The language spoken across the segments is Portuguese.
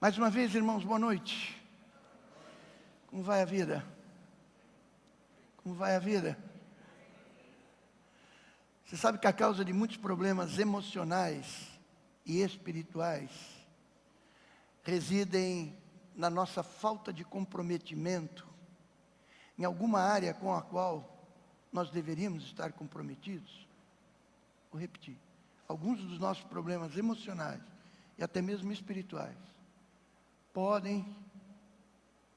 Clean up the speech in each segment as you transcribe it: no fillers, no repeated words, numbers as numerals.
Mais uma vez, irmãos, boa noite. Como vai a vida? Como vai a vida? Você sabe que a causa de muitos problemas emocionais e espirituais residem na nossa falta de comprometimento em alguma área com a qual nós deveríamos estar comprometidos? Vou repetir. Alguns dos nossos problemas emocionais e até mesmo espirituais podem,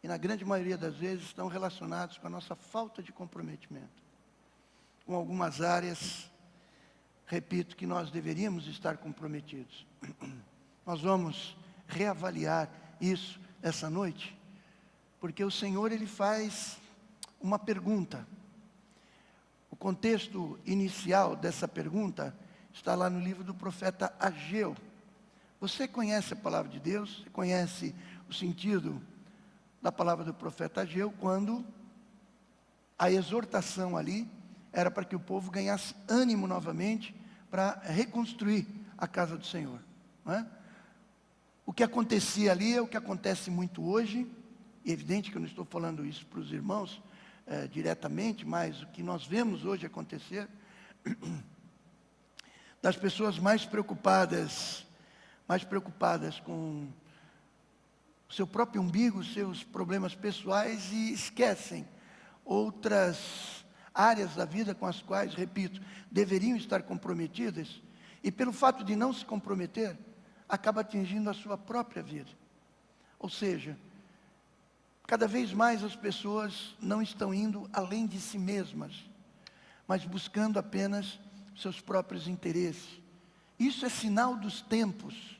e na grande maioria das vezes, estão relacionados com a nossa falta de comprometimento com algumas áreas, repito, que nós deveríamos estar comprometidos. Nós vamos reavaliar isso essa noite, porque o Senhor, Ele faz uma pergunta. O contexto inicial dessa pergunta está lá no livro do profeta Ageu. Você conhece a palavra de Deus? Você conhece o sentido da palavra do profeta Ageu, quando a exortação ali era para que o povo ganhasse ânimo novamente para reconstruir a casa do Senhor, não é? O que acontecia ali é o que acontece muito hoje. É evidente que eu não estou falando isso para os irmãos diretamente, mas o que nós vemos hoje acontecer, das pessoas mais preocupadas com o seu próprio umbigo, seus problemas pessoais, e esquecem outras áreas da vida com as quais, repito, deveriam estar comprometidas, e pelo fato de não se comprometer, acaba atingindo a sua própria vida. Ou seja, cada vez mais as pessoas não estão indo além de si mesmas, mas buscando apenas seus próprios interesses. Isso é sinal dos tempos.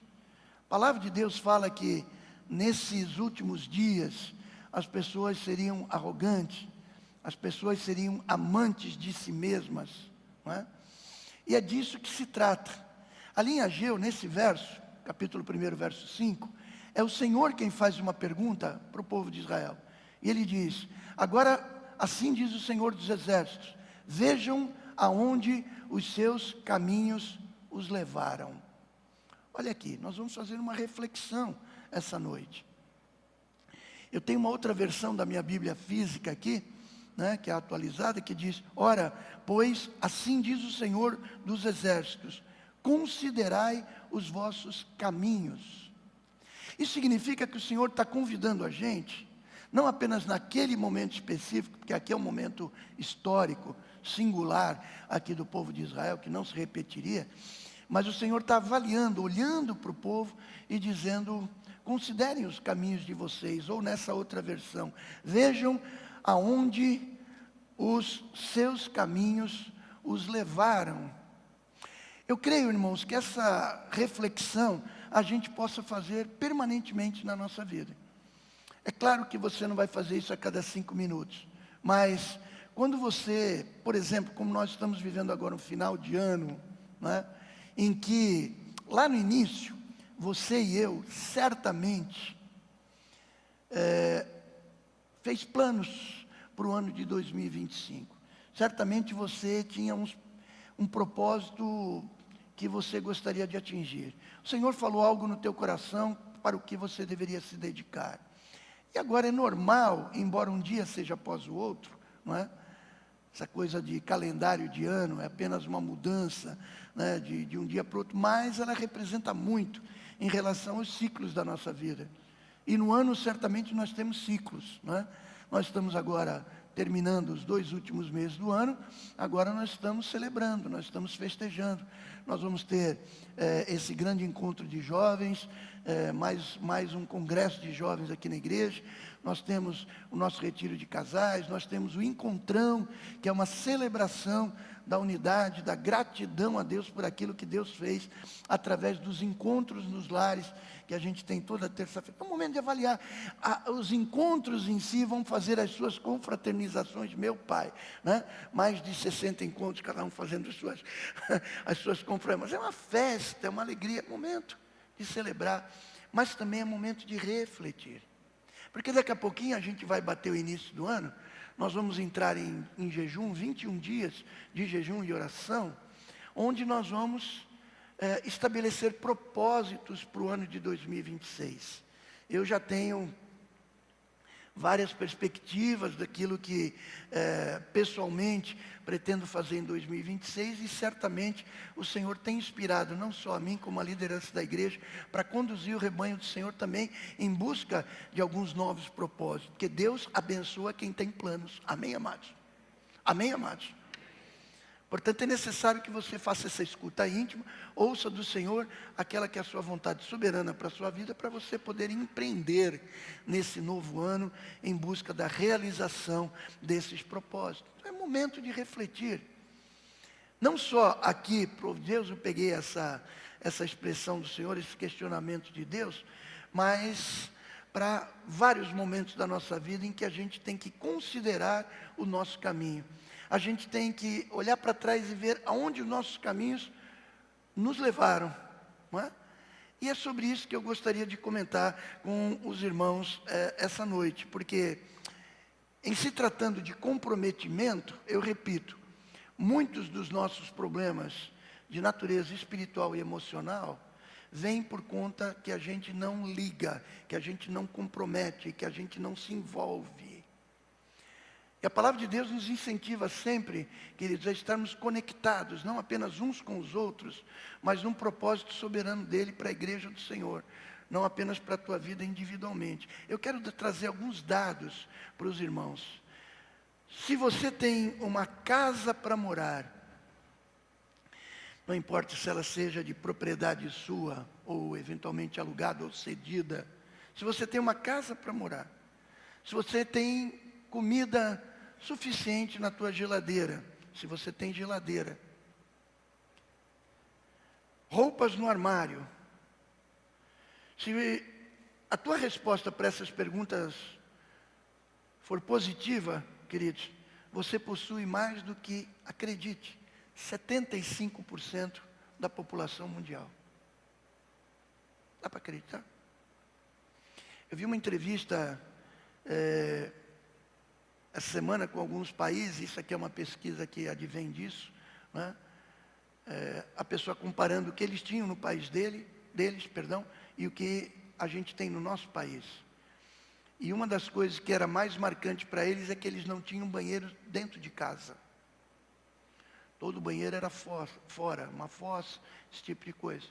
A palavra de Deus fala que nesses últimos dias as pessoas seriam arrogantes, as pessoas seriam amantes de si mesmas, não é? E é disso que se trata. Ali em Ageu, nesse verso, capítulo 1, verso 5, é o Senhor quem faz uma pergunta para o povo de Israel. E ele diz: agora, assim diz o Senhor dos Exércitos, vejam aonde os seus caminhos os levaram. Olha aqui, nós vamos fazer uma reflexão essa noite. Eu tenho uma outra versão da minha Bíblia física aqui, né, que é atualizada, que diz: ora, pois assim diz o Senhor dos Exércitos, considerai os vossos caminhos. Isso significa que o Senhor está convidando a gente, não apenas naquele momento específico, porque aqui é um momento histórico, singular, aqui do povo de Israel, que não se repetiria, mas o Senhor está avaliando, olhando para o povo e dizendo: considerem os caminhos de vocês, ou nessa outra versão, vejam aonde os seus caminhos os levaram. Eu creio, irmãos, que essa reflexão a gente possa fazer permanentemente na nossa vida. É claro que você não vai fazer isso a cada 5 minutos, mas quando você, por exemplo, como nós estamos vivendo agora um final de ano, né, em que lá no início, você e eu, certamente, fez planos para o ano de 2025. Certamente você tinha um propósito que você gostaria de atingir. O Senhor falou algo no teu coração para o que você deveria se dedicar. E agora é normal, embora um dia seja após o outro, não é? Essa coisa de calendário de ano é apenas uma mudança, né, de um dia para o outro, mas ela representa muito em relação aos ciclos da nossa vida. E no ano, certamente, nós temos ciclos, não é? Nós estamos agora terminando os 2 últimos meses do ano, agora nós estamos celebrando, nós estamos festejando. Nós vamos ter esse grande encontro de jovens, mais um congresso de jovens aqui na igreja. Nós temos o nosso retiro de casais, nós temos o encontrão, que é uma celebração da unidade, da gratidão a Deus por aquilo que Deus fez, através dos encontros nos lares, que a gente tem toda terça-feira. É um momento de avaliar. Os encontros em si vão fazer as suas confraternizações, meu Pai, né? Mais de 60 encontros, cada um fazendo as suas confraternizações. É uma festa, é uma alegria, é momento de celebrar, mas também é momento de refletir. Porque daqui a pouquinho a gente vai bater o início do ano, nós vamos entrar em jejum, 21 dias de jejum e oração, onde nós vamos estabelecer propósitos para o ano de 2026. eu já tenho várias perspectivas daquilo que pessoalmente pretendo fazer em 2026 e certamente o Senhor tem inspirado não só a mim como a liderança da igreja para conduzir o rebanho do Senhor também em busca de alguns novos propósitos, porque Deus abençoa quem tem planos. Amém, amados? Amém, amados? Portanto, é necessário que você faça essa escuta íntima, ouça do Senhor aquela que é a sua vontade soberana para a sua vida, para você poder empreender nesse novo ano em busca da realização desses propósitos. É momento de refletir. Não só aqui, por Deus, eu peguei essa expressão do Senhor, esse questionamento de Deus, mas para vários momentos da nossa vida em que a gente tem que considerar o nosso caminho. A gente tem que olhar para trás e ver aonde os nossos caminhos nos levaram. Não é? E é sobre isso que eu gostaria de comentar com os irmãos essa noite. Porque, em se tratando de comprometimento, eu repito, muitos dos nossos problemas de natureza espiritual e emocional vêm por conta que a gente não liga, que a gente não compromete, que a gente não se envolve. E a palavra de Deus nos incentiva sempre, queridos, a estarmos conectados, não apenas uns com os outros, mas num propósito soberano dele para a igreja do Senhor, não apenas para a tua vida individualmente. Eu quero trazer alguns dados para os irmãos. Se você tem uma casa para morar, não importa se ela seja de propriedade sua, ou eventualmente alugada ou cedida, se você tem uma casa para morar, se você tem comida suficiente na tua geladeira, se você tem geladeira, roupas no armário, se a tua resposta para essas perguntas for positiva, queridos, você possui mais do que, acredite, 75% da população mundial. Dá para acreditar? Eu vi uma entrevista essa semana com alguns países, isso aqui é uma pesquisa que advém disso, né? A pessoa comparando o que eles tinham no país deles, e o que a gente tem no nosso país. E uma das coisas que era mais marcante para eles é que eles não tinham banheiro dentro de casa. Todo banheiro era fora, uma fossa, esse tipo de coisa.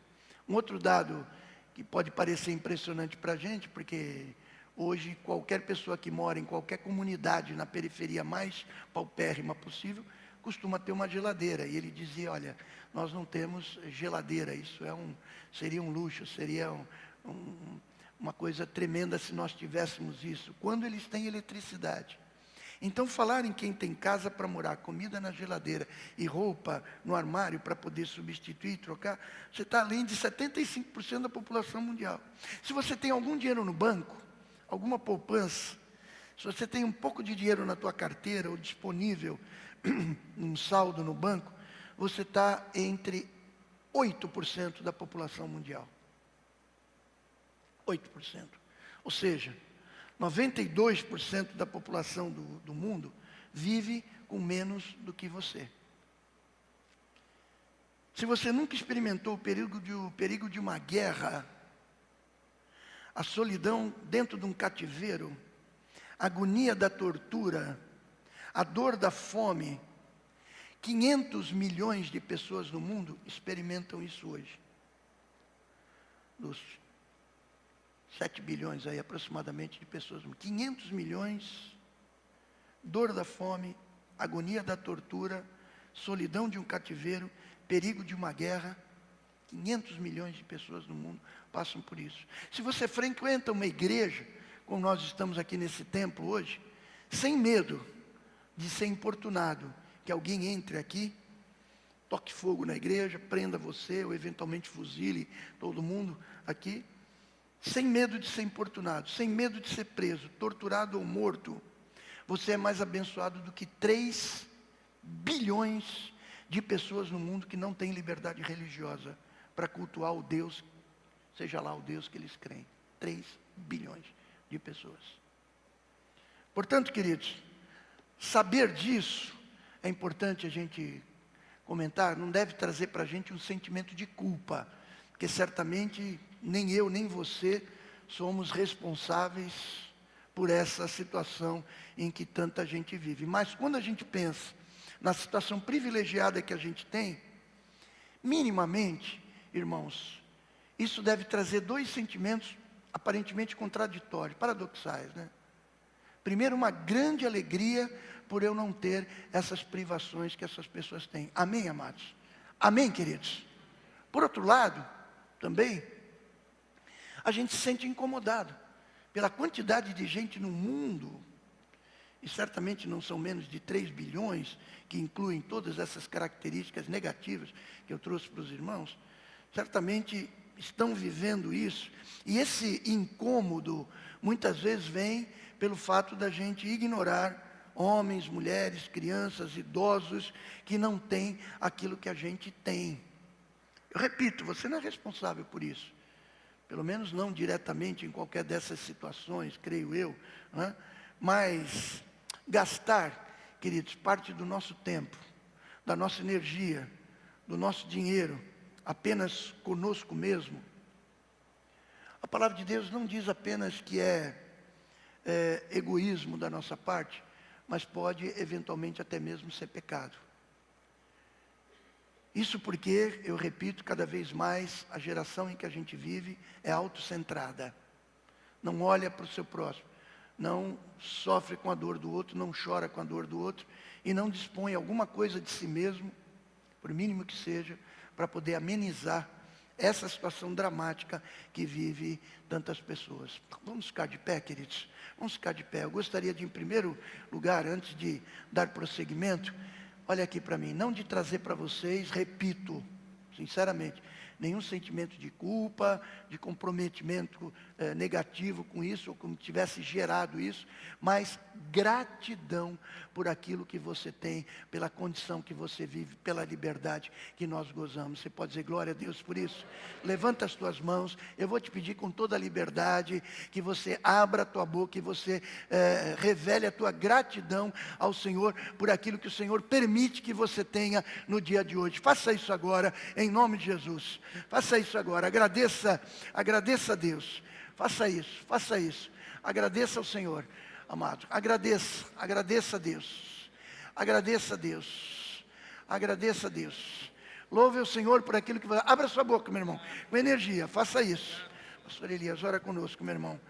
Um outro dado que pode parecer impressionante para a gente, porque hoje qualquer pessoa que mora em qualquer comunidade na periferia mais paupérrima possível, costuma ter uma geladeira. E ele dizia, olha, nós não temos geladeira, isso seria um luxo, seria uma coisa tremenda se nós tivéssemos isso. Quando eles têm eletricidade. Então, falar em quem tem casa para morar, comida na geladeira e roupa no armário para poder substituir, trocar, você está além de 75% da população mundial. Se você tem algum dinheiro no banco, alguma poupança, se você tem um pouco de dinheiro na tua carteira ou disponível, um saldo no banco, você está entre 8% da população mundial. 8%. Ou seja, 92% da população do mundo vive com menos do que você. Se você nunca experimentou o perigo de uma guerra, a solidão dentro de um cativeiro, a agonia da tortura, a dor da fome, 500 milhões de pessoas no mundo experimentam isso hoje. Dos 7 bilhões aí aproximadamente de pessoas, 500 milhões, dor da fome, agonia da tortura, solidão de um cativeiro, perigo de uma guerra, 500 milhões de pessoas no mundo passam por isso. Se você frequenta uma igreja, como nós estamos aqui nesse templo hoje, sem medo de ser importunado, que alguém entre aqui, toque fogo na igreja, prenda você, ou eventualmente fuzile todo mundo aqui, sem medo de ser importunado, sem medo de ser preso, torturado ou morto, você é mais abençoado do que 3 bilhões de pessoas no mundo que não têm liberdade religiosa para cultuar o Deus, seja lá o Deus que eles creem. 3 bilhões de pessoas. Portanto, queridos, saber disso é importante a gente comentar, não deve trazer para a gente um sentimento de culpa, porque certamente nem eu, nem você somos responsáveis por essa situação em que tanta gente vive. Mas quando a gente pensa na situação privilegiada que a gente tem, minimamente, irmãos, isso deve trazer dois sentimentos aparentemente contraditórios, paradoxais, né? Primeiro, uma grande alegria por eu não ter essas privações que essas pessoas têm. Amém, amados? Amém, queridos? Por outro lado, também, a gente se sente incomodado pela quantidade de gente no mundo, e certamente não são menos de 3 bilhões, que incluem todas essas características negativas que eu trouxe para os irmãos, certamente estão vivendo isso. E esse incômodo, muitas vezes, vem pelo fato da gente ignorar homens, mulheres, crianças, idosos, que não têm aquilo que a gente tem. Eu repito, você não é responsável por isso. Pelo menos não diretamente em qualquer dessas situações, creio eu, né? Mas gastar, queridos, parte do nosso tempo, da nossa energia, do nosso dinheiro, apenas conosco mesmo. A palavra de Deus não diz apenas que é egoísmo da nossa parte, mas pode eventualmente até mesmo ser pecado. Isso porque, eu repito, cada vez mais a geração em que a gente vive é autocentrada. Não olha para o seu próximo, não sofre com a dor do outro, não chora com a dor do outro e não dispõe alguma coisa de si mesmo, por mínimo que seja, para poder amenizar essa situação dramática que vive tantas pessoas. Vamos ficar de pé, queridos? Vamos ficar de pé. Eu gostaria de, em primeiro lugar, antes de dar prosseguimento, olha aqui para mim, não de trazer para vocês, repito, sinceramente, nenhum sentimento de culpa, de comprometimento negativo com isso, ou como tivesse gerado isso, mas gratidão por aquilo que você tem, pela condição que você vive, pela liberdade que nós gozamos. Você pode dizer glória a Deus por isso? Levanta as tuas mãos, eu vou te pedir com toda a liberdade, que você abra a tua boca, que você revele a tua gratidão ao Senhor, por aquilo que o Senhor permite que você tenha no dia de hoje. Faça isso agora, em nome de Jesus. Faça isso agora, agradeça a Deus. Faça isso. Agradeça ao Senhor, amado. Agradeça a Deus. Agradeça a Deus. Agradeça a Deus. Louve o Senhor por aquilo que vai. Abra sua boca, meu irmão, com energia. Faça isso. Pastor Elias, ora conosco, meu irmão.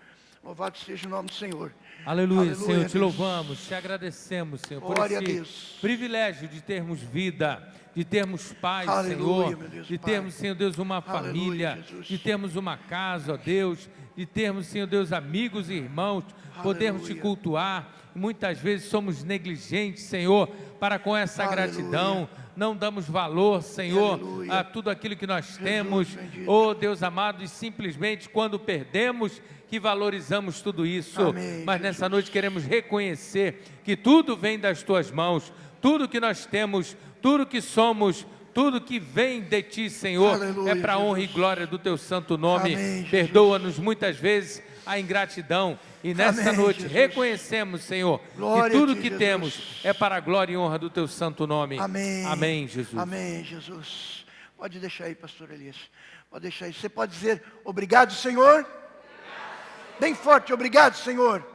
Louvado seja o nome do Senhor. Aleluia, Senhor, Deus. te louvamos, te agradecemos, Senhor, por Glória a esse Deus. privilégio de termos vida, de termos paz, Aleluia, Senhor, meu Deus, de Pai. termos, Senhor Deus, uma Aleluia, família, Jesus. de termos uma casa, ó Deus, de termos, Senhor Deus, amigos e irmãos, podermos te Aleluia. cultuar. Muitas vezes somos negligentes, Senhor, para com essa Aleluia. gratidão, não damos valor, Senhor, Aleluia. a tudo aquilo que nós temos, bendito. oh Deus amado, e simplesmente quando perdemos, que valorizamos tudo isso. Amém, Mas nessa Jesus. noite queremos reconhecer que tudo vem das tuas mãos, tudo que nós temos, tudo que somos, tudo que vem de ti, Senhor, Aleluia, é para a honra e Jesus. glória do teu santo nome. Amém, Jesus. Perdoa-nos muitas vezes a ingratidão. E nessa Amém, noite Jesus. reconhecemos, Senhor, Glória que tudo a ti, que Jesus. temos é para a glória e honra do teu santo nome. Amém. Amém, Jesus. Amém, Jesus. Pode deixar aí, pastor Elias. Pode deixar aí. Você pode dizer obrigado, Senhor? Bem forte, obrigado, Senhor.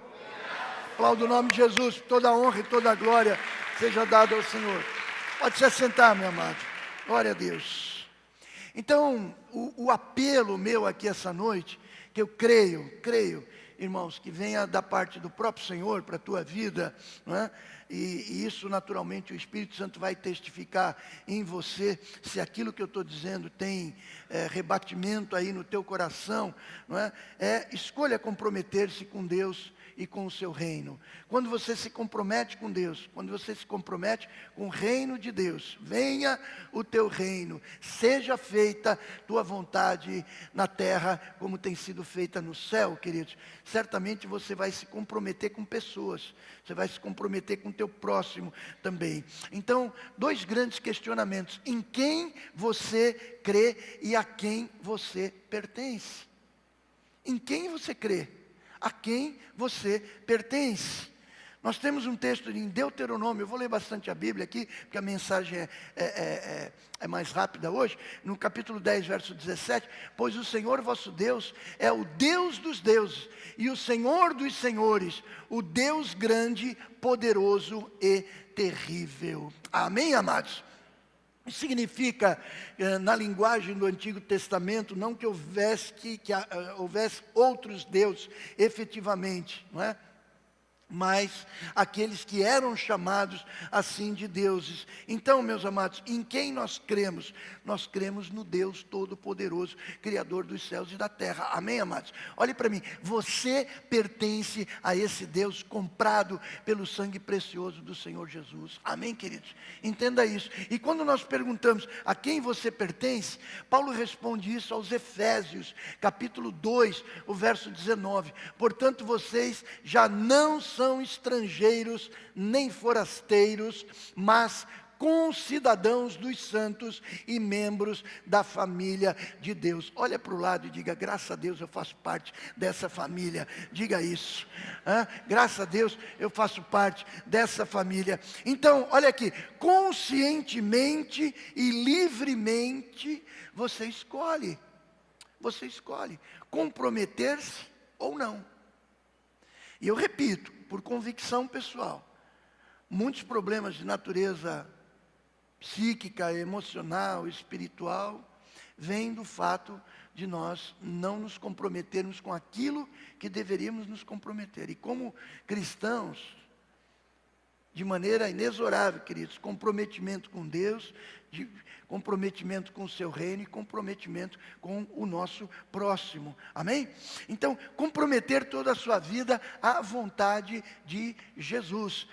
Aplaudo o nome de Jesus. Toda a honra e toda a glória seja dada ao Senhor. Pode se assentar, meu amado. Glória a Deus. Então, o apelo meu aqui essa noite, que eu creio, irmãos, que venha da parte do próprio Senhor para a tua vida, não é? E isso naturalmente o Espírito Santo vai testificar em você, se aquilo que eu estou dizendo tem rebatimento aí no teu coração, não é? Escolha comprometer-se com Deus e com o seu reino. Quando você se compromete com Deus, quando você se compromete com o reino de Deus, venha o teu reino, seja feita tua vontade na terra como tem sido feita no céu, queridos. Certamente você vai se comprometer com pessoas, você vai se comprometer com o teu próximo também. Então, dois grandes questionamentos: em quem você crê e a quem você pertence? Em quem você crê? A quem você pertence? Nós temos um texto em Deuteronômio, eu vou ler bastante a Bíblia aqui, porque a mensagem é mais rápida hoje, no capítulo 10, verso 17, pois o Senhor vosso Deus é o Deus dos deuses, e o Senhor dos senhores, o Deus grande, poderoso e terrível. Amém, amados? Isso significa, na linguagem do Antigo Testamento, não que houvesse outros deuses, efetivamente, não é? Mas aqueles que eram chamados assim de deuses. Então, meus amados, em quem nós cremos? Nós cremos no Deus Todo-Poderoso, Criador dos céus e da terra. Amém, amados? Olhe para mim, você pertence a esse Deus comprado pelo sangue precioso do Senhor Jesus. Amém, queridos? Entenda isso. E quando nós perguntamos a quem você pertence, Paulo responde isso aos Efésios, capítulo 2, o verso 19. Portanto, vocês já não são estrangeiros nem forasteiros, mas concidadãos dos santos e membros da família de Deus. Olha para o lado e diga: graças a Deus eu faço parte dessa família. Diga isso. Graças a Deus eu faço parte dessa família. Então, olha aqui, conscientemente e livremente você escolhe comprometer-se ou não. E eu repito, por convicção pessoal, muitos problemas de natureza psíquica, emocional, espiritual, vêm do fato de nós não nos comprometermos com aquilo que deveríamos nos comprometer. E como cristãos, de maneira inexorável, queridos, comprometimento com Deus, comprometimento com o seu reino e comprometimento com o nosso próximo. Amém? Então, comprometer toda a sua vida à vontade de Jesus.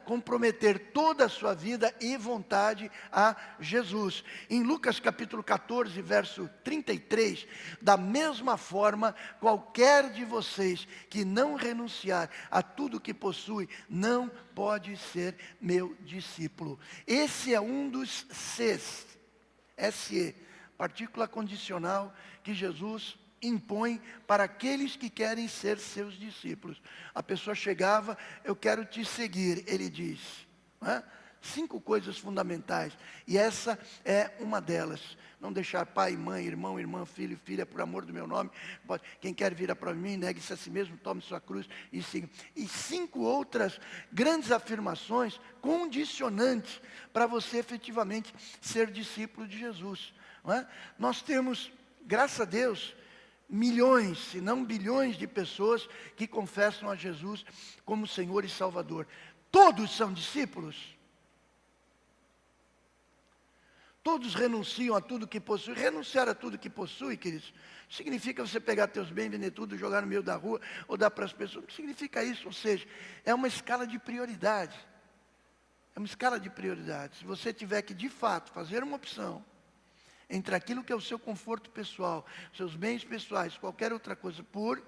Comprometer toda a sua vida e vontade a Jesus. Em Lucas capítulo 14, verso 33, da mesma forma, qualquer de vocês que não renunciar a tudo que possui, não pode ser meu discípulo. Esse é um dos Cs, SE, partícula condicional que Jesus impõe para aqueles que querem ser seus discípulos. A pessoa chegava: eu quero te seguir, ele diz. 5 coisas fundamentais, e essa é uma delas. Não deixar pai, mãe, irmão, irmã, filho, filha, por amor do meu nome. Quem quer vir para mim, negue-se a si mesmo, tome sua cruz e siga. E 5 outras grandes afirmações condicionantes para você efetivamente ser discípulo de Jesus. Não é? Nós temos, graças a Deus, milhões, se não bilhões de pessoas que confessam a Jesus como Senhor e Salvador. Todos são discípulos? Todos renunciam a tudo que possui. Renunciar a tudo que possui, queridos, significa você pegar teus bens, vender tudo, jogar no meio da rua ou dar para as pessoas. Não significa isso, ou seja, é uma escala de prioridade. É uma escala de prioridade. Se você tiver que, de fato, fazer uma opção entre aquilo que é o seu conforto pessoal, seus bens pessoais, qualquer outra coisa, por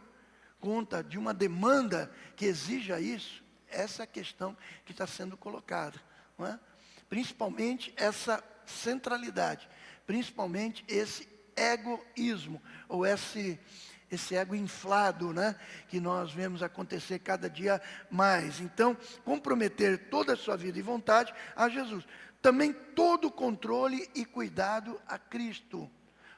conta de uma demanda que exija isso, essa é a questão que está sendo colocada. Não é? Principalmente essa centralidade, principalmente esse egoísmo, ou esse ego inflado, né, que nós vemos acontecer cada dia mais. Então, comprometer toda a sua vida e vontade a Jesus. Também todo controle e cuidado a Cristo.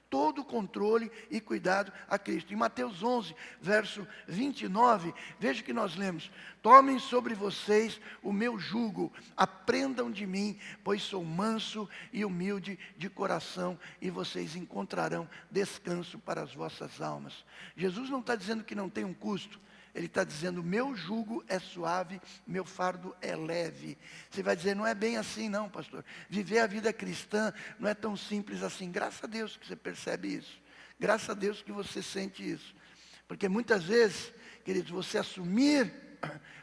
Todo controle e cuidado a Cristo. Em Mateus 11, verso 29, veja que nós lemos: tomem sobre vocês o meu jugo, aprendam de mim, pois sou manso e humilde de coração, e vocês encontrarão descanso para as vossas almas. Jesus não está dizendo que não tem um custo. Ele está dizendo: meu jugo é suave, meu fardo é leve. Você vai dizer: não é bem assim não, pastor. Viver a vida cristã não é tão simples assim. Graças a Deus que você percebe isso. Graças a Deus que você sente isso. Porque muitas vezes, queridos, você assumir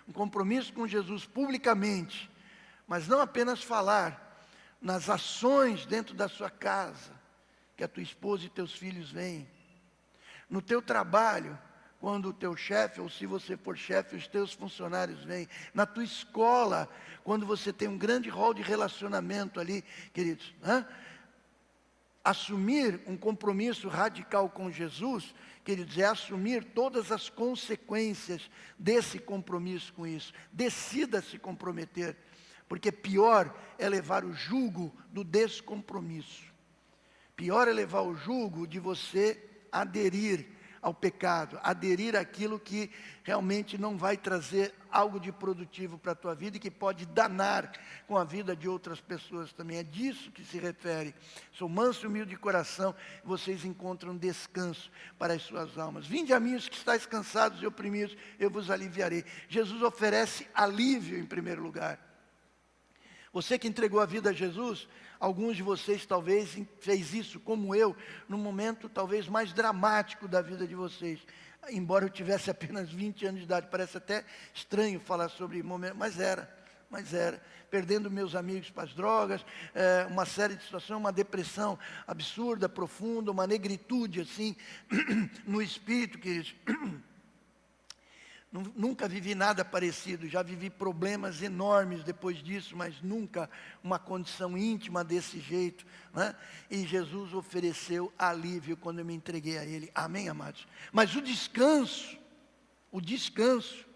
um compromisso com Jesus publicamente, mas não apenas falar, nas ações dentro da sua casa, que a tua esposa e teus filhos veem, no teu trabalho, quando o teu chefe, ou se você for chefe, os teus funcionários vêm. Na tua escola, quando você tem um grande rol de relacionamento ali, queridos. Assumir um compromisso radical com Jesus, queridos, é assumir todas as consequências desse compromisso com isso. Decida se comprometer, porque pior é levar o jugo do descompromisso. Pior é levar o jugo de você aderir ao pecado, aderir àquilo que realmente não vai trazer algo de produtivo para a tua vida e que pode danar com a vida de outras pessoas também. É disso que se refere. Sou manso e humilde de coração, e vocês encontram descanso para as suas almas. Vinde a mim os que estáis cansados e oprimidos, eu vos aliviarei. Jesus oferece alívio em primeiro lugar. Você que entregou a vida a Jesus, alguns de vocês talvez fez isso como eu, no momento talvez mais dramático da vida de vocês. Embora eu tivesse apenas 20 anos de idade, parece até estranho falar sobre momento, mas era. Perdendo meus amigos para as drogas, uma série de situações, uma depressão absurda, profunda, uma negritude assim, no espírito, queridos. Nunca vivi nada parecido, já vivi problemas enormes depois disso, mas nunca uma condição íntima desse jeito, né? E Jesus ofereceu alívio quando eu me entreguei a Ele, amém, amados? Mas o descanso,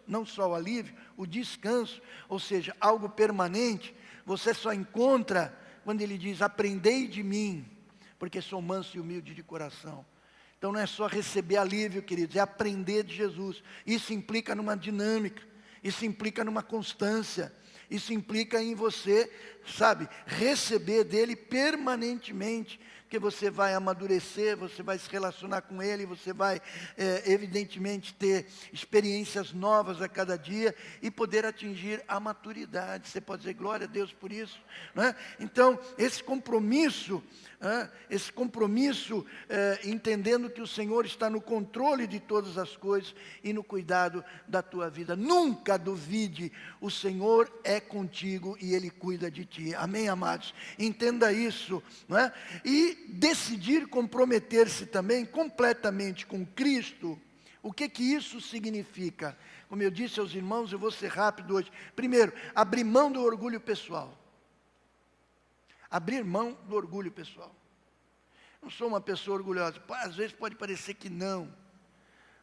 não só o alívio, o descanso, ou seja, algo permanente, você só encontra quando Ele diz, aprendei de mim, porque sou manso e humilde de coração. Então não é só receber alívio, queridos, é aprender de Jesus. Isso implica numa dinâmica, isso implica numa constância, isso implica em você, sabe, receber dele permanentemente, porque você vai amadurecer, você vai se relacionar com ele, você vai, evidentemente, ter experiências novas a cada dia e poder atingir a maturidade. Você pode dizer glória a Deus por isso, né? Então, esse compromisso, entendendo que o Senhor está no controle de todas as coisas e no cuidado da tua vida. Nunca duvide, o Senhor é contigo e Ele cuida de ti. Amém, amados? Entenda isso, não é? E decidir comprometer-se também completamente com Cristo. O que isso significa? Como eu disse aos irmãos, eu vou ser rápido hoje. Primeiro, abrir mão do orgulho pessoal. Abrir mão do orgulho pessoal. Não sou uma pessoa orgulhosa. Às vezes pode parecer que não.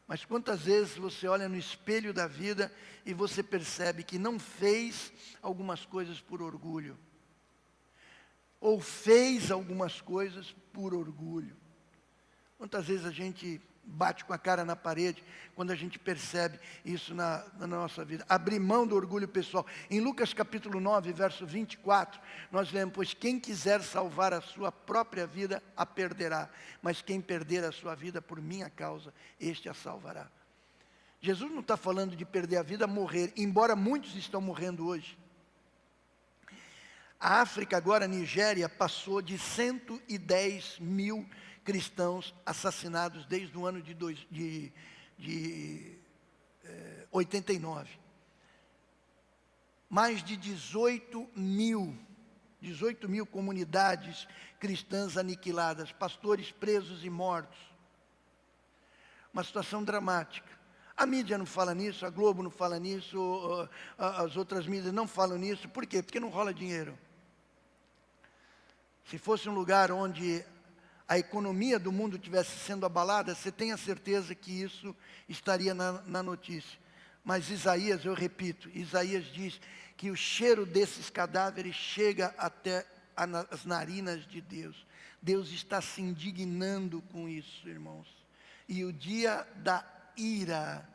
Mas quantas vezes você olha no espelho da vida e você percebe que não fez algumas coisas por orgulho. Ou fez algumas coisas por orgulho. Quantas vezes a gente bate com a cara na parede quando a gente percebe isso na nossa vida. Abrir mão do orgulho pessoal. Em Lucas capítulo 9, verso 24, nós lemos, pois quem quiser salvar a sua própria vida, a perderá. Mas quem perder a sua vida por minha causa, este a salvará. Jesus não está falando de perder a vida, morrer, embora muitos estão morrendo hoje. A África agora, a Nigéria, passou de 110 mil cristãos assassinados desde o ano de 89. Mais de 18 mil comunidades cristãs aniquiladas, pastores presos e mortos. Uma situação dramática. A mídia não fala nisso, a Globo não fala nisso, as outras mídias não falam nisso. Por quê? Porque não rola dinheiro. Se fosse um lugar onde a economia do mundo estivesse sendo abalada, você tem a certeza que isso estaria na notícia. Mas Isaías, eu repito, Isaías diz que o cheiro desses cadáveres chega até as narinas de Deus. Deus está se indignando com isso, irmãos. E o dia da ira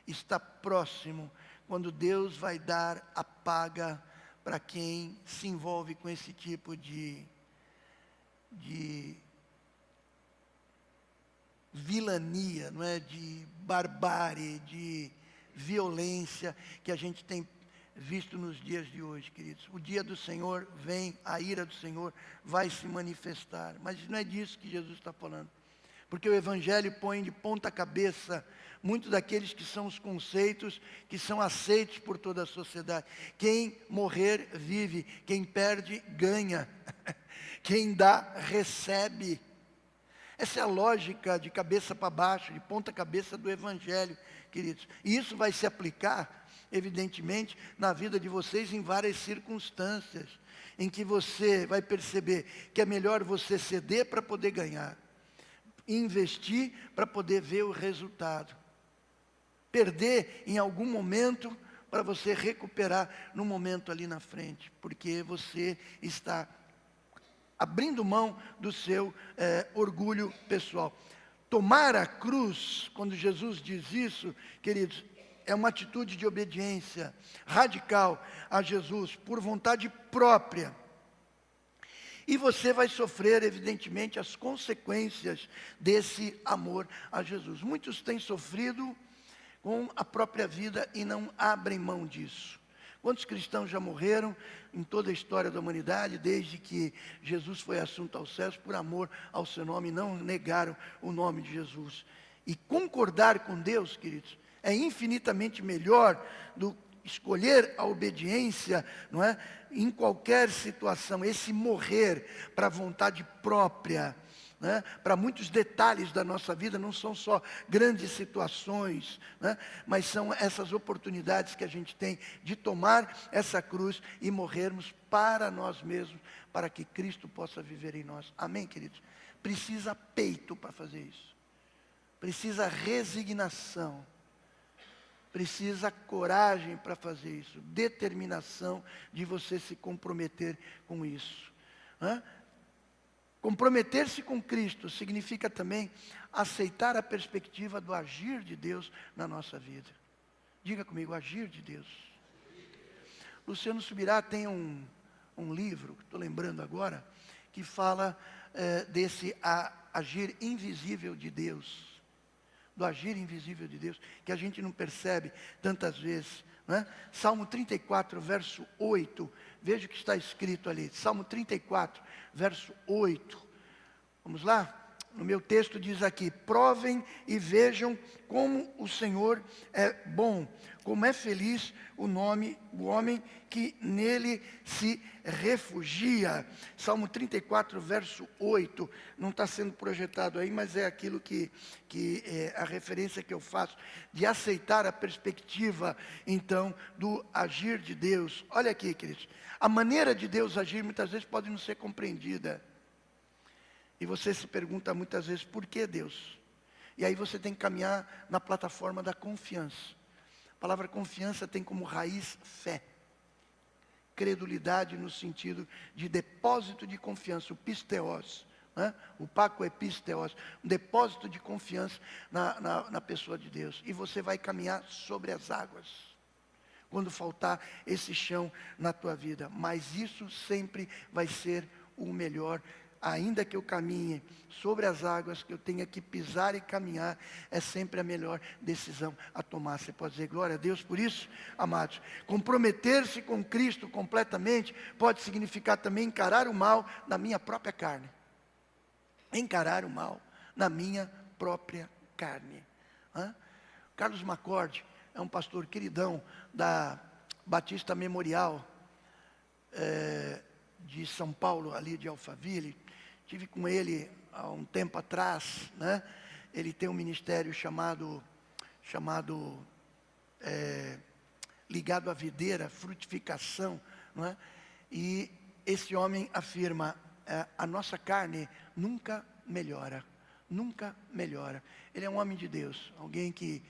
está próximo, quando Deus vai dar a paga para quem se envolve com esse tipo de vilania, não é? De barbárie, de violência que a gente tem visto nos dias de hoje, queridos. O dia do Senhor vem, a ira do Senhor vai se manifestar, mas não é disso que Jesus está falando, porque o Evangelho põe de ponta cabeça muitos daqueles que são os conceitos que são aceitos por toda a sociedade. Quem morrer, vive. Quem perde, ganha. Quem dá, recebe. Essa é a lógica de cabeça para baixo, de ponta cabeça do Evangelho, queridos. E isso vai se aplicar, evidentemente, na vida de vocês em várias circunstâncias. em que você vai perceber que é melhor você ceder para poder ganhar, investir para poder ver o resultado, perder em algum momento para você recuperar no momento ali na frente, porque você está abrindo mão do seu orgulho pessoal. Tomar a cruz, quando Jesus diz isso, queridos, é uma atitude de obediência radical a Jesus, por vontade própria. E você vai sofrer, evidentemente, as consequências desse amor a Jesus. Muitos têm sofrido com a própria vida e não abrem mão disso. Quantos cristãos já morreram em toda a história da humanidade, desde que Jesus foi assunto aos céus, por amor ao seu nome, não negaram o nome de Jesus. E concordar com Deus, queridos, é infinitamente melhor do que escolher a obediência, não é? Em qualquer situação, esse morrer para a vontade própria, né? Para muitos detalhes da nossa vida, não são só grandes situações, né? Mas são essas oportunidades que a gente tem de tomar essa cruz e morrermos para nós mesmos, para que Cristo possa viver em nós. Amém, queridos? Precisa peito para fazer isso, precisa resignação, precisa coragem para fazer isso, determinação de você se comprometer com isso. Comprometer-se com Cristo significa também aceitar a perspectiva do agir de Deus na nossa vida. Diga comigo, agir de Deus. Luciano Subirá tem um livro, que estou lembrando agora, que fala desse agir invisível de Deus. Do agir invisível de Deus, que a gente não percebe tantas vezes, né? Salmo 34, verso 8, veja o que está escrito ali, Salmo 34, verso 8, vamos lá? No meu texto diz aqui, provem e vejam como o Senhor é bom, como é feliz o homem que nele se refugia. Salmo 34, verso 8, não está sendo projetado aí, mas é aquilo que é a referência que eu faço, de aceitar a perspectiva, então, do agir de Deus. Olha aqui, queridos, a maneira de Deus agir muitas vezes pode não ser compreendida. E você se pergunta muitas vezes, por que Deus? E aí você tem que caminhar na plataforma da confiança. A palavra confiança tem como raiz fé. Credulidade no sentido de depósito de confiança, o pisteos. Né? O paco é pisteos, um depósito de confiança na pessoa de Deus. E você vai caminhar sobre as águas, quando faltar esse chão na tua vida. Mas isso sempre vai ser o melhor. Ainda que eu caminhe sobre as águas, que eu tenha que pisar e caminhar, é sempre a melhor decisão a tomar. Você pode dizer glória a Deus por isso, amados? Comprometer-se com Cristo completamente pode significar também encarar o mal na minha própria carne. Encarar o mal na minha própria carne. Carlos Macorde é um pastor queridão da Batista Memorial de São Paulo, ali de Alphaville. Tive com ele há um tempo atrás, né? Ele tem um ministério chamado ligado à videira, frutificação, não é? E esse homem afirma, a nossa carne nunca melhora, nunca melhora. Ele é um homem de Deus, alguém que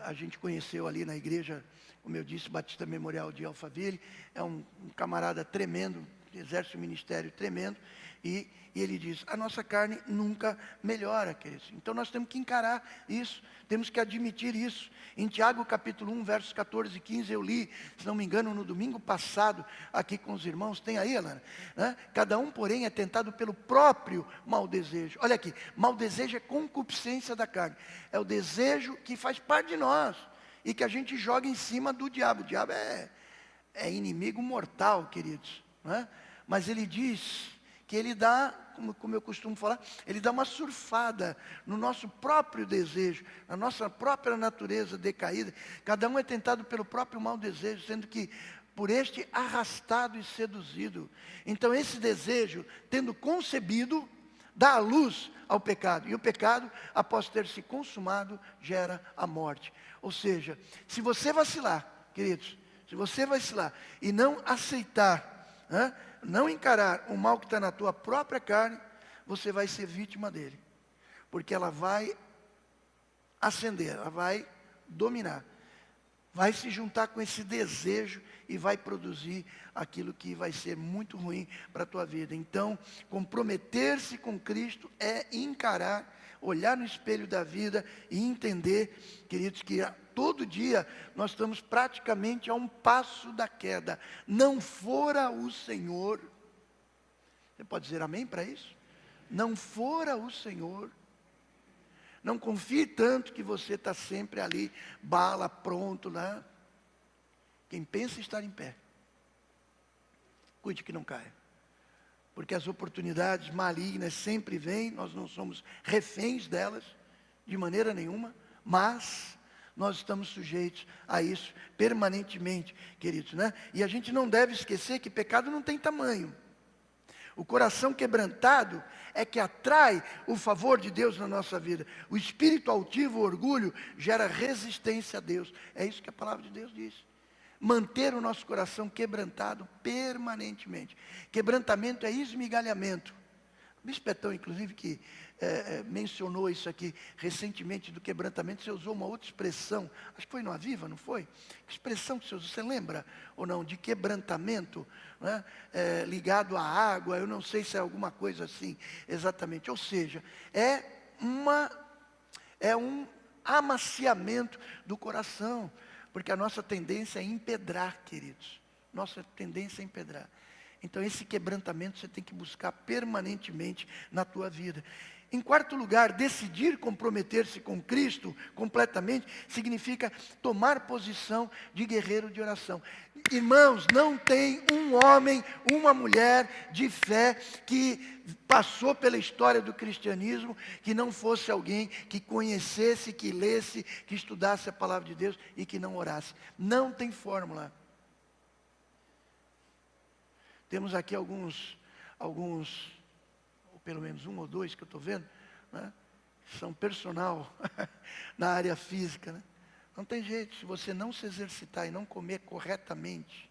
a gente conheceu ali na igreja, como eu disse, Batista Memorial de Alphaville, é um camarada tremendo, exerce um ministério tremendo, e ele diz, a nossa carne nunca melhora, queridos. Então nós temos que encarar isso, temos que admitir isso. Em Tiago capítulo 1, versos 14 e 15, eu li, se não me engano, no domingo passado, aqui com os irmãos, tem aí, Alana? Né? Cada um, porém, é tentado pelo próprio mau desejo. Olha aqui, mau desejo é concupiscência da carne. É o desejo que faz parte de nós, e que a gente joga em cima do diabo. O diabo é inimigo mortal, queridos. Né? Mas ele diz que ele dá, como eu costumo falar, ele dá uma surfada no nosso próprio desejo, na nossa própria natureza decaída. Cada um é tentado pelo próprio mau desejo, sendo que por este arrastado e seduzido. Então esse desejo, tendo concebido, dá a luz ao pecado. E o pecado, após ter se consumado, gera a morte. Ou seja, se você vacilar, queridos, se você vacilar e não aceitar, não encarar o mal que está na tua própria carne, você vai ser vítima dele. Porque ela vai ascender, ela vai dominar. Vai se juntar com esse desejo e vai produzir aquilo que vai ser muito ruim para a tua vida. Então, comprometer-se com Cristo é encarar, olhar no espelho da vida e entender, queridos, que todo dia nós estamos praticamente a um passo da queda. Não fora o Senhor, você pode dizer amém para isso? Não fora o Senhor. Não confie tanto que você está sempre ali, bala, pronto, né? Quem pensa estar em pé, cuide que não caia. Porque as oportunidades malignas sempre vêm, nós não somos reféns delas, de maneira nenhuma, mas nós estamos sujeitos a isso permanentemente, queridos, né? E a gente não deve esquecer que pecado não tem tamanho. O coração quebrantado é que atrai o favor de Deus na nossa vida. O espírito altivo, o orgulho, gera resistência a Deus. É isso que a palavra de Deus diz. Manter o nosso coração quebrantado permanentemente. Quebrantamento é esmigalhamento. O Bispo Betão, inclusive, que mencionou isso aqui recentemente do quebrantamento, você usou uma outra expressão, acho que foi no Aviva, não foi? Que expressão que você usou, você lembra ou não, de quebrantamento, né? Ligado à água, eu não sei se é alguma coisa assim, exatamente. Ou seja, é um amaciamento do coração, porque a nossa tendência é empedrar, queridos, nossa tendência é empedrar. Então esse quebrantamento você tem que buscar permanentemente na tua vida. Em quarto lugar, decidir comprometer-se com Cristo completamente significa tomar posição de guerreiro de oração. Irmãos, não tem um homem, uma mulher de fé que passou pela história do cristianismo que não fosse alguém que conhecesse, que lesse, que estudasse a palavra de Deus e que não orasse. Não tem fórmula. Temos aqui alguns, ou pelo menos um ou dois que eu estou vendo, né, são personal na área física. Né? Não tem jeito, se você não se exercitar e não comer corretamente,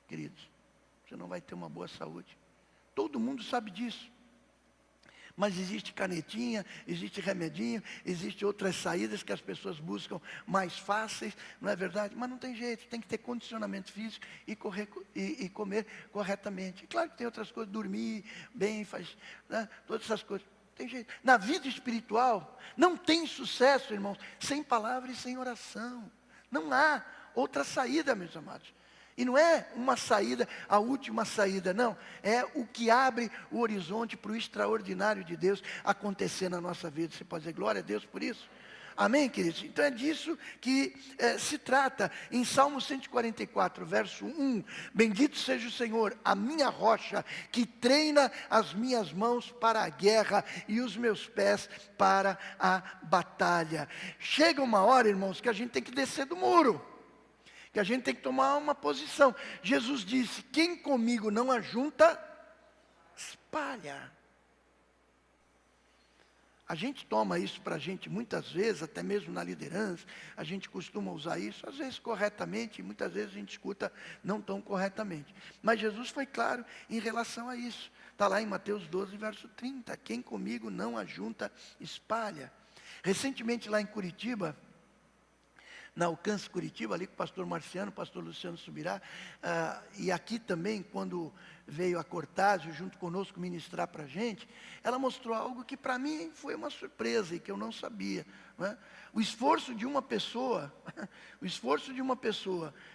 queridos, você não vai ter uma boa saúde. Todo mundo sabe disso. Mas existe canetinha, existe remedinho, existe outras saídas que as pessoas buscam mais fáceis, não é verdade? Mas não tem jeito, tem que ter condicionamento físico e comer corretamente. E claro que tem outras coisas, dormir bem, né? Todas essas coisas. Tem jeito. Na vida espiritual, não tem sucesso, irmãos, sem palavra e sem oração. Não há outra saída, meus amados. E não é uma saída, a última saída, não. É o que abre o horizonte para o extraordinário de Deus acontecer na nossa vida. Você pode dizer glória a Deus por isso? Amém, queridos? Então é disso que se trata. Em Salmo 144, verso 1. Bendito seja o Senhor, a minha rocha, que treina as minhas mãos para a guerra e os meus pés para a batalha. Chega uma hora, irmãos, que a gente tem que descer do muro. Que a gente tem que tomar uma posição. Jesus disse, quem comigo não ajunta, espalha. A gente toma isso para a gente muitas vezes, até mesmo na liderança, a gente costuma usar isso, às vezes corretamente, e muitas vezes a gente escuta não tão corretamente. Mas Jesus foi claro em relação a isso. Está lá em Mateus 12, verso 30, quem comigo não ajunta, espalha. Recentemente lá em Curitiba, na Alcance Curitiba, ali com o pastor Marciano, o pastor Luciano Subirá, e aqui também, quando veio a Cortázio junto conosco ministrar para a gente, ela mostrou algo que para mim foi uma surpresa e que eu não sabia. Não é? O esforço de uma pessoa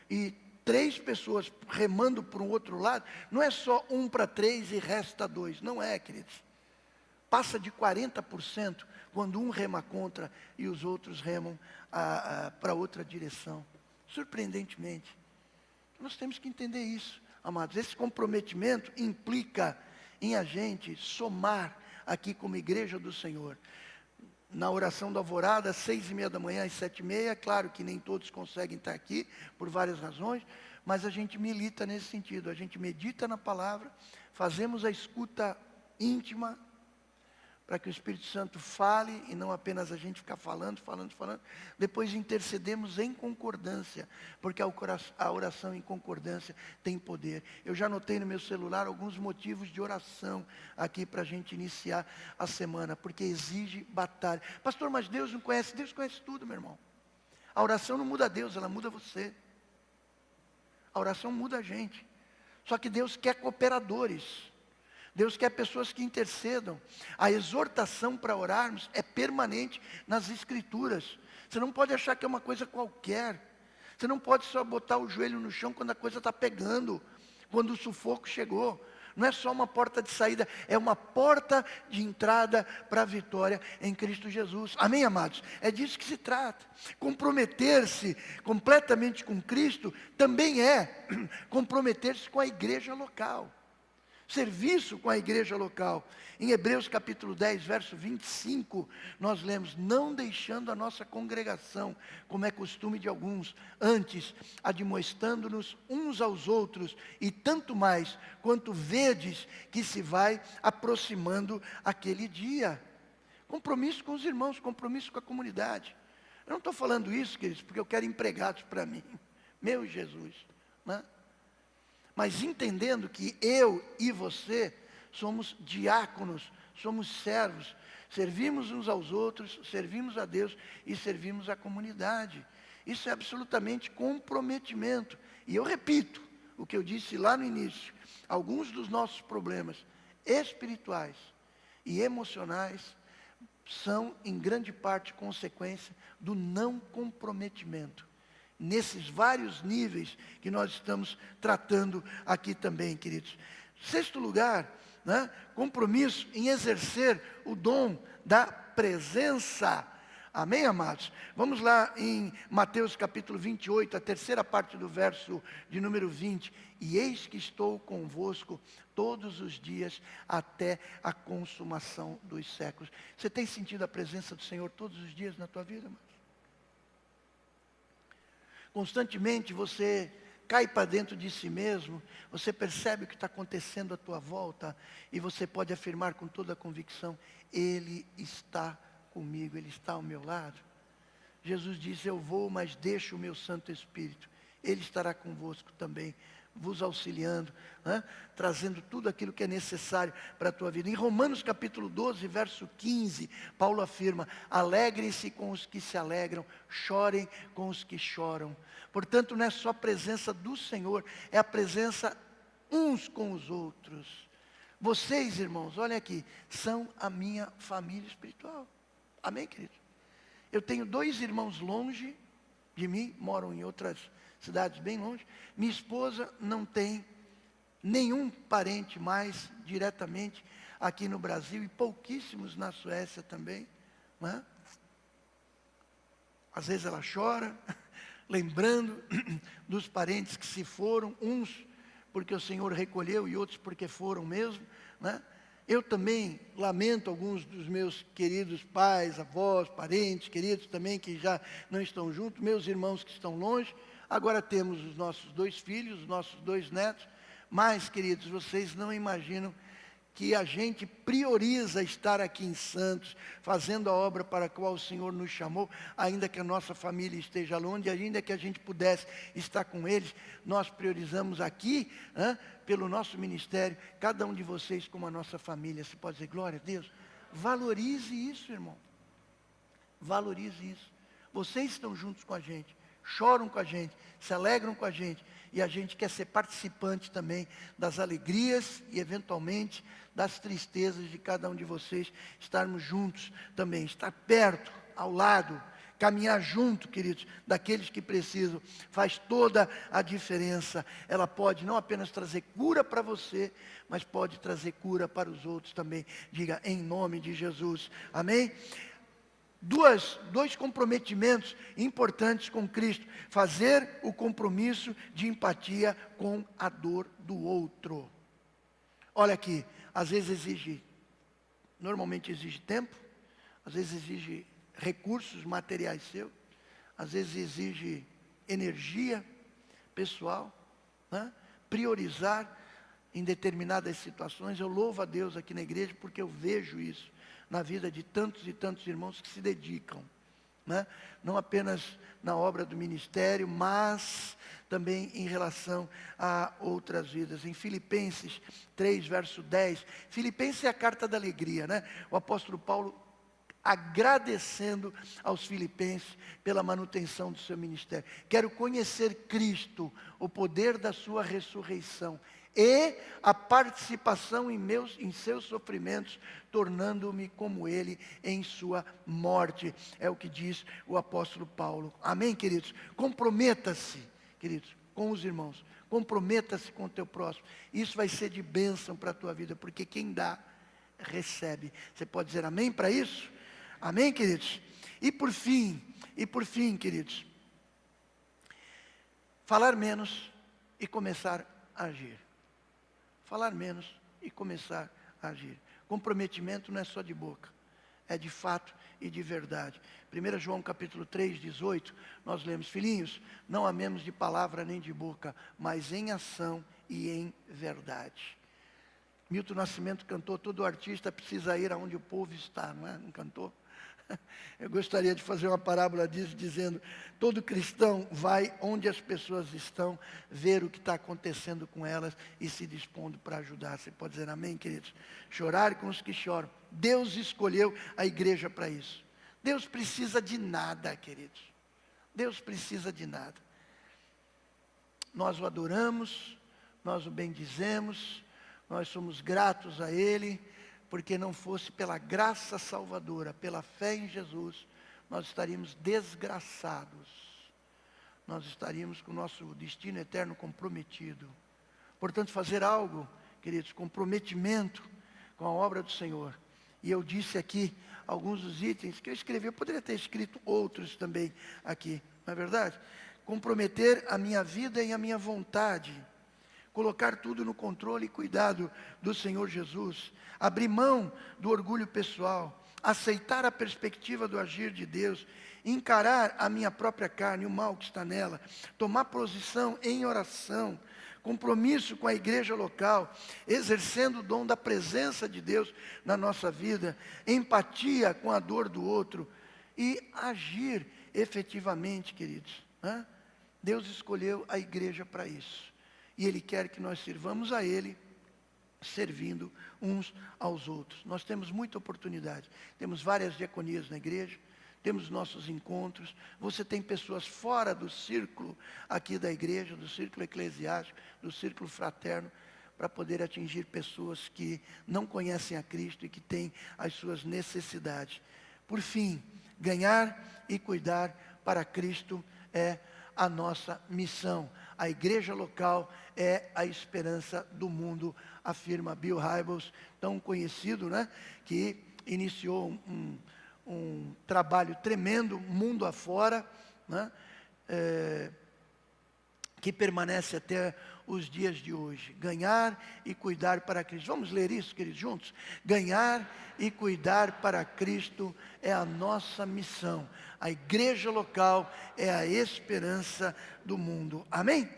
e 3 pessoas remando para um outro lado, não é só 1 para 3 e resta 2, não é, queridos. Passa de 40% quando um rema contra e os outros remam para outra direção. Surpreendentemente. Nós temos que entender isso, amados. Esse comprometimento implica em a gente somar aqui como igreja do Senhor. Na oração da alvorada, 6:30 da manhã e 7:30, claro que nem todos conseguem estar aqui, por várias razões, mas a gente milita nesse sentido. A gente medita na palavra, fazemos a escuta íntima, para que o Espírito Santo fale e não apenas a gente ficar falando. Depois intercedemos em concordância, porque a oração em concordância tem poder. Eu já anotei no meu celular alguns motivos de oração aqui para a gente iniciar a semana, porque exige batalha. Pastor, mas Deus não conhece? Deus conhece tudo, meu irmão. A oração não muda Deus, ela muda você. A oração muda a gente. Só que Deus quer cooperadores. Deus quer pessoas que intercedam. A exortação para orarmos é permanente nas Escrituras. Você não pode achar que é uma coisa qualquer. Você não pode só botar o joelho no chão quando a coisa está pegando, quando o sufoco chegou. Não é só uma porta de saída, é uma porta de entrada para a vitória em Cristo Jesus. Amém, amados? É disso que se trata. Comprometer-se completamente com Cristo também é comprometer-se com a igreja local. Serviço com a igreja local. Em Hebreus capítulo 10, verso 25, nós lemos: não deixando a nossa congregação, como é costume de alguns, antes admoestando-nos uns aos outros, e tanto mais, quanto vedes que se vai aproximando aquele dia. Compromisso com os irmãos, compromisso com a comunidade. Eu não estou falando isso, queridos, porque eu quero empregados para mim. Meu Jesus, né? Mas entendendo que eu e você somos diáconos, somos servos, servimos uns aos outros, servimos a Deus e servimos a comunidade. Isso é absolutamente comprometimento. E eu repito o que eu disse lá no início: alguns dos nossos problemas espirituais e emocionais são em grande parte consequência do não comprometimento. Nesses vários níveis que nós estamos tratando aqui também, queridos. Sexto lugar, né, compromisso em exercer o dom da presença. Amém, amados? Vamos lá em Mateus capítulo 28, a terceira parte do verso de número 20. E eis que estou convosco todos os dias até a consumação dos séculos. Você tem sentido a presença do Senhor todos os dias na tua vida, amados? Constantemente você cai para dentro de si mesmo, você percebe o que está acontecendo à tua volta, e você pode afirmar com toda a convicção: Ele está comigo, Ele está ao meu lado. Jesus disse: eu vou, mas deixo o meu Santo Espírito, Ele estará convosco também, vos auxiliando, né? Trazendo tudo aquilo que é necessário para a tua vida. Em Romanos capítulo 12, verso 15, Paulo afirma: alegrem-se com os que se alegram, chorem com os que choram. Portanto, não é só a presença do Senhor, é a presença uns com os outros. Vocês, irmãos, olhem aqui, são a minha família espiritual. Amém, querido? Eu tenho 2 irmãos longe de mim, moram em outras cidades bem longe. Minha esposa não tem nenhum parente mais diretamente aqui no Brasil, e pouquíssimos na Suécia também, né? Às vezes ela chora, lembrando dos parentes que se foram, uns porque o Senhor recolheu e outros porque foram mesmo, né? Eu também lamento alguns dos meus queridos pais, avós, parentes, queridos também que já não estão juntos, meus irmãos que estão longe. Agora temos os nossos 2 filhos, os nossos 2 netos. Mas, queridos, vocês não imaginam que a gente prioriza estar aqui em Santos, fazendo a obra para a qual o Senhor nos chamou, ainda que a nossa família esteja longe, ainda que a gente pudesse estar com eles. Nós priorizamos aqui, pelo nosso ministério, cada um de vocês como a nossa família. Você pode dizer glória a Deus? Valorize isso, irmão. Valorize isso. Vocês estão juntos com a gente, choram com a gente, se alegram com a gente, e a gente quer ser participante também das alegrias e eventualmente das tristezas de cada um de vocês, estarmos juntos também, estar perto, ao lado, caminhar junto, queridos, daqueles que precisam, faz toda a diferença. Ela pode não apenas trazer cura para você, mas pode trazer cura para os outros também. Diga em nome de Jesus, amém? Dois comprometimentos importantes com Cristo: fazer o compromisso de empatia com a dor do outro. Olha aqui, às vezes normalmente exige tempo, às vezes exige recursos materiais seus, às vezes exige energia pessoal, né? Priorizar em determinadas situações. Eu louvo a Deus aqui na igreja porque eu vejo isso. na vida de tantos e tantos irmãos que se dedicam, né? Não apenas na obra do ministério, mas também em relação a outras vidas. Em Filipenses 3, verso 10, Filipenses é a carta da alegria, né? O apóstolo Paulo agradecendo aos filipenses pela manutenção do seu ministério. Quero conhecer Cristo, o poder da sua ressurreição e a participação em seus sofrimentos, tornando-me como ele em sua morte. É o que diz o apóstolo Paulo. Amém, queridos? Comprometa-se, queridos, com os irmãos. Comprometa-se com o teu próximo. Isso vai ser de bênção para a tua vida, porque quem dá, recebe. Você pode dizer amém para isso? Amém, queridos? E por fim, queridos, falar menos e começar a agir. Falar menos e começar a agir. Comprometimento não é só de boca, é de fato e de verdade. 1 João capítulo 3, 18, nós lemos: filhinhos, não amemos de palavra nem de boca, mas em ação e em verdade. Milton Nascimento cantou: todo artista precisa ir aonde o povo está, não é? Não cantou? Eu gostaria de fazer uma parábola disso, dizendo: todo cristão vai onde as pessoas estão, ver o que está acontecendo com elas e se dispondo para ajudar. Você pode dizer amém, queridos? Chorar com os que choram. Deus escolheu a igreja para isso. Deus precisa de nada, queridos. Deus precisa de nada. Nós o adoramos, nós o bendizemos, nós somos gratos a Ele, porque não fosse pela graça salvadora, pela fé em Jesus, nós estaríamos desgraçados. Nós estaríamos com o nosso destino eterno comprometido. Portanto, fazer algo, queridos, comprometimento com a obra do Senhor. E eu disse aqui alguns dos itens que eu escrevi, eu poderia ter escrito outros também aqui, não é verdade? Comprometer a minha vida e a minha vontade. Colocar tudo no controle e cuidado do Senhor Jesus, abrir mão do orgulho pessoal, aceitar a perspectiva do agir de Deus, encarar a minha própria carne, o mal que está nela, tomar posição em oração, compromisso com a igreja local, exercendo o dom da presença de Deus na nossa vida, empatia com a dor do outro e agir efetivamente, queridos, né? Deus escolheu a igreja para isso. E Ele quer que nós sirvamos a Ele, servindo uns aos outros. Nós temos muita oportunidade. Temos várias diaconias na igreja, temos nossos encontros. Você tem pessoas fora do círculo aqui da igreja, do círculo eclesiástico, do círculo fraterno, para poder atingir pessoas que não conhecem a Cristo e que têm as suas necessidades. Por fim, ganhar e cuidar para Cristo é a nossa missão. A igreja local é a esperança do mundo, afirma Bill Hybels, tão conhecido, né? Que iniciou um trabalho tremendo, mundo afora, né? Que permanece até os dias de hoje. Ganhar e cuidar para Cristo. Vamos ler isso, queridos, juntos? Ganhar e cuidar para Cristo é a nossa missão. A igreja local é a esperança do mundo. Amém?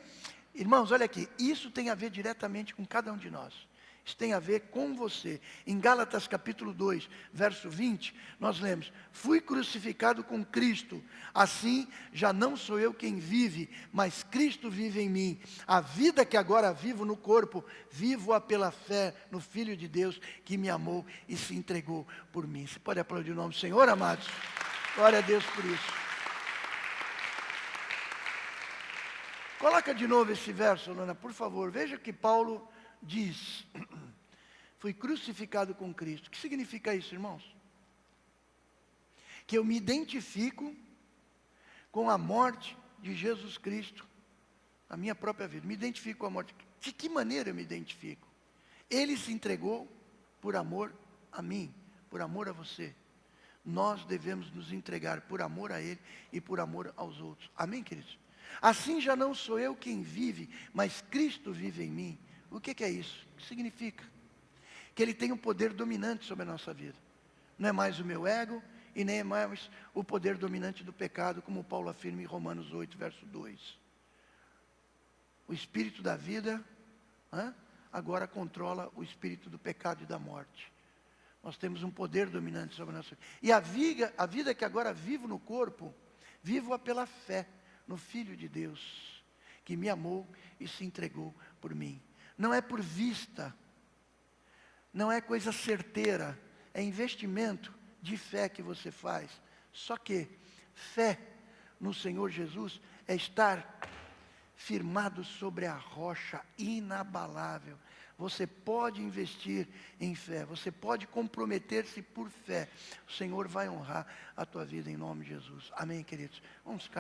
Irmãos, olha aqui, isso tem a ver diretamente com cada um de nós. Isso tem a ver com você. Em Gálatas capítulo 2, verso 20, nós lemos: fui crucificado com Cristo, assim já não sou eu quem vive, mas Cristo vive em mim. A vida que agora vivo no corpo, vivo-a pela fé no Filho de Deus, que me amou e se entregou por mim. Você pode aplaudir o nome do Senhor, amados? Glória a Deus por isso. Coloca de novo esse verso, Lana, por favor. Veja que Paulo diz: fui crucificado com Cristo. O que significa isso, irmãos? Que eu me identifico com a morte de Jesus Cristo na minha própria vida. Me identifico com a morte. De que maneira eu me identifico? Ele se entregou por amor a mim, por amor a você. Nós devemos nos entregar por amor a Ele e por amor aos outros. Amém, queridos? Assim já não sou eu quem vive, mas Cristo vive em mim. O que é isso? O que significa? Que Ele tem um poder dominante sobre a nossa vida. Não é mais o meu ego e nem é mais o poder dominante do pecado, como Paulo afirma em Romanos 8, verso 2. O espírito da vida agora controla o espírito do pecado e da morte. Nós temos um poder dominante sobre a nossa vida. E a vida que agora vivo no corpo, vivo-a pela fé no Filho de Deus, que me amou e se entregou por mim. Não é por vista, não é coisa certeira, é investimento de fé que você faz. Só que fé no Senhor Jesus é estar firmado sobre a rocha inabalável. Você pode investir em fé, você pode comprometer-se por fé. O Senhor vai honrar a tua vida em nome de Jesus. Amém, queridos? Vamos ficar.